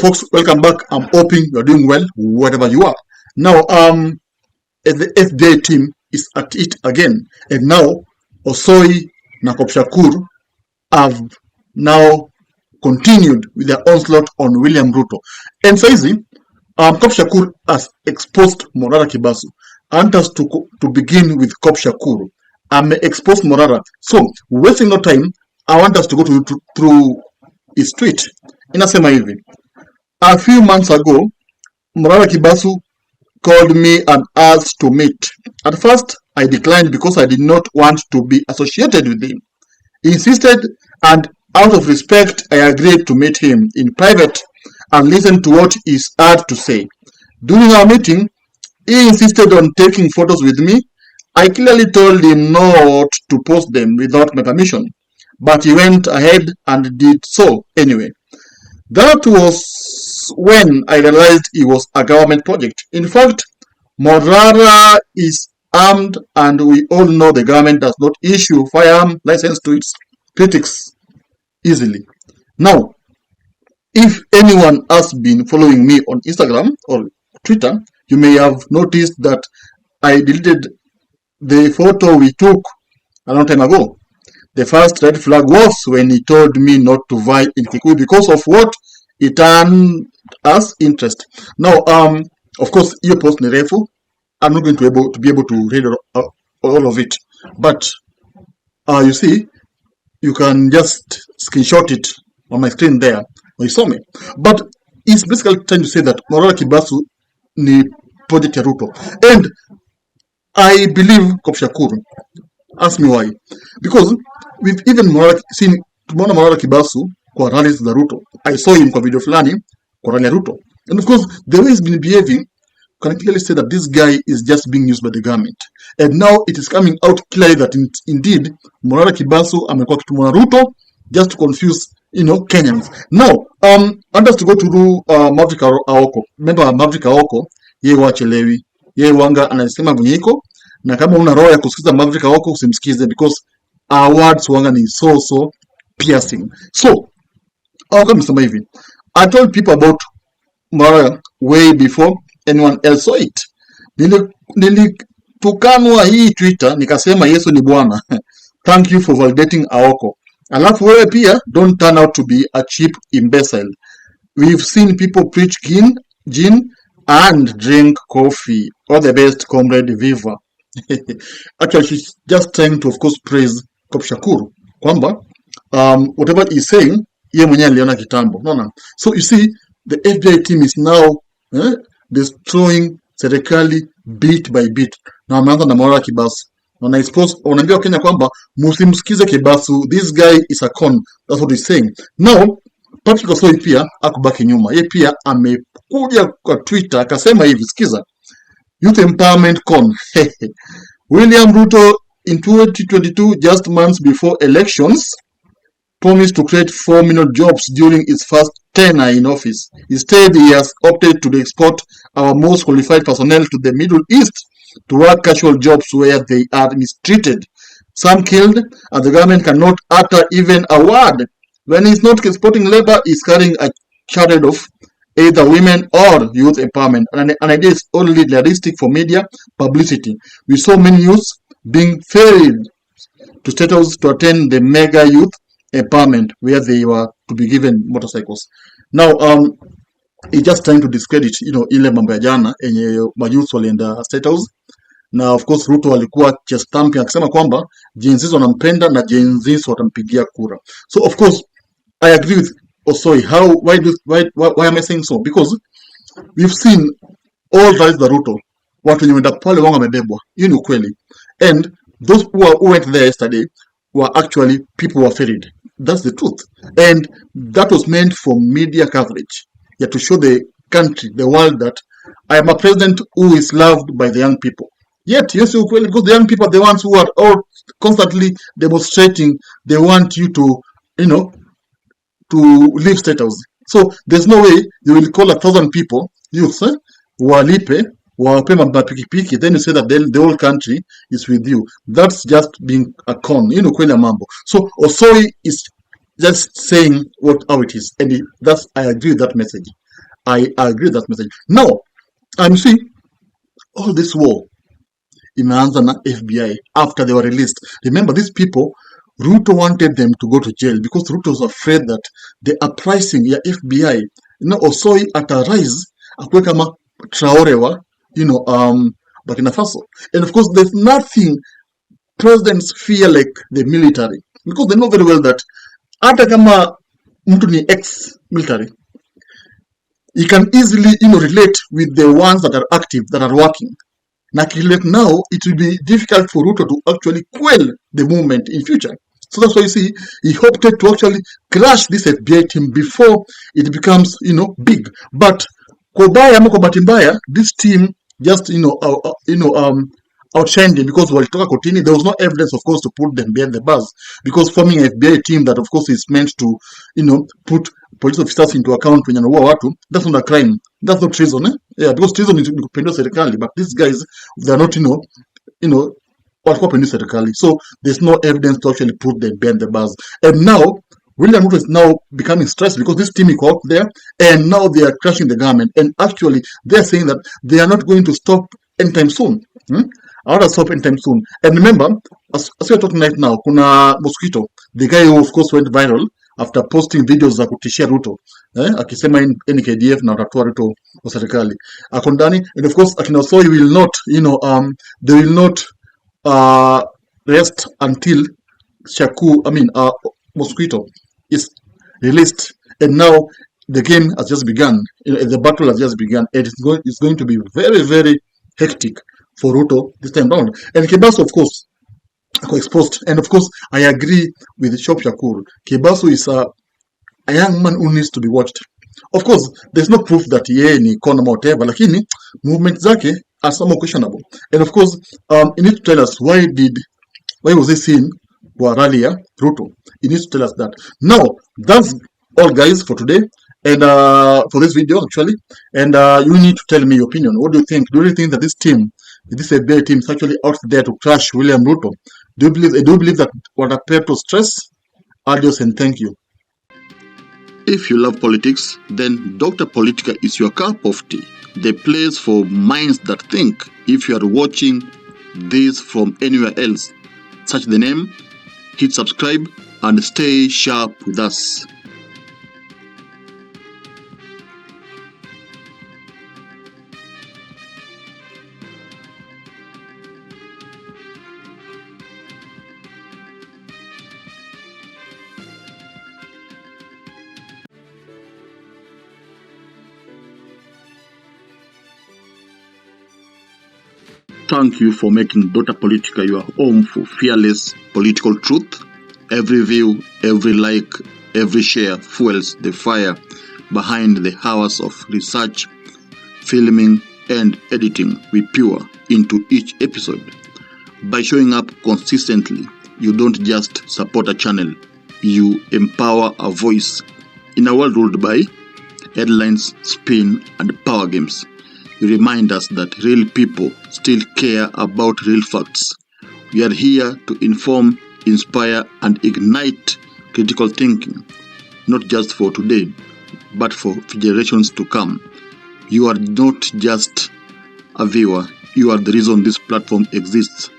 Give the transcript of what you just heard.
folks, welcome back. I'm hoping you're doing well, wherever you are. Now, the FBI team is at it again, and now Osoi na Shakur have now continued with their onslaught on William Ruto. And Saizi, Shakur has exposed Morara Kebaso. I want us to begin with Shakur. Exposed Morara. So, wasting no time, I want us to go through his tweet. Inasema hivi. A few months ago, Morara Kebaso called me and asked to meet. At first, I declined because I did not want to be associated with him. He insisted, and out of respect, I agreed to meet him in private and listen to what he had to say. During our meeting, he insisted on taking photos with me. I clearly told him not to post them without my permission, but he went ahead and did so anyway. That was when I realized it was a government project. In fact, Morara is armed, and we all know the government does not issue firearm license to its critics easily. Now, if anyone has been following me on Instagram or Twitter, you may have noticed that I deleted the photo we took a long time ago. The first red flag was when he told me not to vie in Kikuyu because of what it earned as interest. Now, of course, your post ni refu. I'm not going to be able to read all of it, but you see, you can just screenshot it on my screen there. You saw me, but it's basically trying to say that Morara Kebaso ni project ya Ruto, and I believe Shakur. Ask me why. Because we've even seen Morara Kebaso kwa rallies za Ruto. I saw him kwa video fulani kwa rally ya Ruto. And of course, the way he's been behaving can clearly say that this guy is just being used by the government. And now it is coming out clearly that indeed Morara Kebaso amekuwa kitumwa na Ruto just to confuse, Kenyans. Now, I want us to go to Maverick Aoko. Remember Maverick Aoko, yeye wachelewi. Yeye wanga anasema venye iko. Na kama una roho ya kusikiza Maverick Aoko usimsikize, because our words wanga ni so piercing. So, Aoko amesema hivi. I told people about Morara way before anyone else saw it. Nilitukanwa hii Twitter nikasema Yesu ni Bwana. Thank you for validating Aoko. Alafu wewe pia don't turn out to be a cheap imbecile. We've seen people preach gin and drink coffee. All the best, comrade Viva. Actually, she's just trying to, of course, praise Shakur kwamba whatever he's saying, ye mwenye aliona kitambo. No. So you see, the FBI team is now destroying serikali bit by bit. Na wameanza na Morara Kebaso. Na I suppose wanaambia Kenya kwamba msimsikize Kebaso, this guy is a con. That's what he's saying. Now, Patrick Osoi pia akubaki nyuma. Ye pia amekuja kwa Twitter akasema hivi, sikiza. Youth empowerment con. William Ruto in 2022, just months before elections, promised to create 4 million jobs during his first tenure in office. Instead, he has opted to export our most qualified personnel to the Middle East to work casual jobs where they are mistreated, some killed, and the government cannot utter even a word. When he's not exporting labor, he's carrying a charade of either women or youth empowerment. And an idea is only realistic for media publicity. We saw many youths being ferried to State House to attend the mega youth empowerment where they were to be given motorcycles. Now, he's just trying to discredit, ile mambo ya jana enye mayouth walienda State House. Na of course Ruto alikuwa chest thumping akisema kwamba Gen Z wanampenda na Gen Z watampigia kura. So of course I agree with Osoi. Why am I saying so? Because we've seen all rallies za Ruto, watu wenye wenda pale wanga wamebebwa. Hiyo ni ukweli. And those who went there yesterday were actually people who were ferried. That's the truth. And that was meant for media coverage. To show the country, the world, that I am a president who is loved by the young people. Yet, yes, because the young people are the ones who are all constantly demonstrating, they want you to, to leave State House. So, there's no way you will call 1,000 people, youths, walipe, wapema, then you say that the whole country is with you. That's just being a con, kweli mambo. So, Osoi is just saying how it is, and I agree with that message. I agree with that message. Now, I'm see all this war imeanza na FBI after they were released. Remember, these people, Ruto wanted them to go to jail because Ruto was afraid that the uprising ya FBI, Osoi atarise akwe kama Traore wa, Burkina Faso. And of course, there's nothing presidents fear like the military because they know very well that hata kama mtu ni ex-military, he can easily relate with the ones that are active, that are working. Now it will be difficult for Ruto to actually quell the movement in future. So that's why you see he hoped to actually crash this FBI team before it becomes big. But Kobaya Mokobatimbaya, this team just outshined him because walitoka kotini. There was no evidence, of course, to put them behind the bars because forming an FBI team that, of course, is meant to put police officers into account when wanaua watu, that's not a crime, that's not treason, yeah, because treason is kupendwa serikali, but these guys, they are not walikuwa pendwa serikali, so there's no evidence to actually put them behind the bars. And now William Ruto is now becoming stressed because this team is out there and now they are crashing the government, and actually they're saying that they are not going to stop anytime soon. Out of stop anytime soon. And remember, as we're talking right now, kuna Mosquito, the guy who of course went viral after posting videos za kutishia Ruto, akisema NKDF na watatua Ruto kwa serikali ako ndani. And of course akina Osoi will not they will not rest until Mosquito is released. And now the game has just begun, the battle has just begun, and it's going to be very, very hectic for Ruto this time round. And Kebaso, of course, exposed. And of course, I agree with Osoi Shakur. Kebaso is a young man who needs to be watched. Of course, there's no proof that yeye ni con or whatever, lakini movement zake are somewhat questionable. And of course, you need to tell us why was he seen kwa rally ya Ruto? You need to tell us that. Now, that's all, guys, for today. And for this video, actually, and you need to tell me your opinion. What do you think? Do you think that this FBI team is actually out there to crush William Ruto? Do you believe that what appeared to stress? Adios and thank you. If you love politics, then Dr. Politica is your cup of tea. The place for minds that think. If you are watching this from anywhere else, search the name, hit subscribe, and stay sharp with us. Thank you for making Dr. Politica your home for fearless political truth. Every view, every like, every share fuels the fire behind the hours of research, filming, and editing we pour into each episode. By showing up consistently, you don't just support a channel, you empower a voice. In a world ruled by headlines, spin, and power games, you remind us that real people still care about real facts. We are here to inform, inspire, and ignite critical thinking, not just for today, but for generations to come. You are not just a viewer, you are the reason this platform exists.